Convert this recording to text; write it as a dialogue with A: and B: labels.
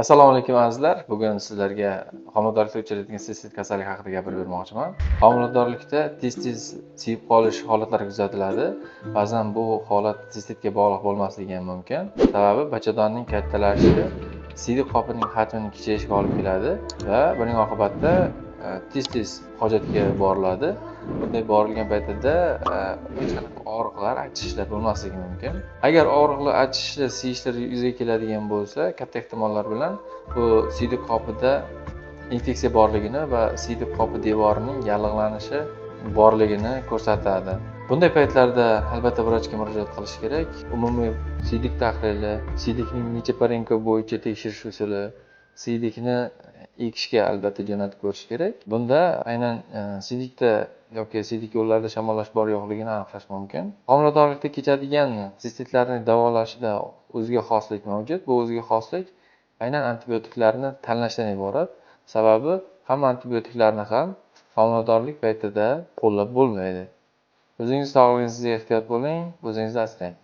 A: Assalomu alaykum azizlar. Bugun sizlarga homiladorlikda uchraydigan sistit kasalligi haqida gapirib bermoqchiman. Homiladorlikda tez-tez siyib qolish holatlari kuzatiladi. Ba'zan bu holat sistitga bog'liq bo'lmasligi ham mumkin. Sababi bachadonning kattalashishi siydik qopining hajmining kichayishiga olib keladi va buning oqibatida tez-tez hojatga boriladi. Bunday borilgan paytida hech qanaqa og'riqlar, achishishlar bo'lmasligi mumkin. Agar og'riqlar, achishishlar, siyishlar yuzaga keladigan bo'lsa, katta ehtimollar bilan bu siydik qopida infeksiya borligini va siydik qopi devorining yallig'lanishi borligini ko'rsatadi. Bunday paytlarda albatta vrachga murojaat qilish kerak. Umumiy siydik tahlili, siydikning necha parenka bo'yicha tekshirish usuli, siydikni ekishga albatta jo'natib ko'rish kerak. Bunda aynan siydikda yoki siydik yo'llarida shamollash bor yo'qligini aniqlash mumkin. Homiladorlikda kechadigan sistitlarni davolashida o'ziga xoslik mavjud. Bu o'ziga xoslik aynan antibiotiklarni tanlashdan iborat. Sababi hamma antibiotiklarni ham homiladorlik paytida qo'llab bo'lmaydi. O'zingiz sog'lig'ingizga ehtiyot bo'ling, o'zingizni asrang.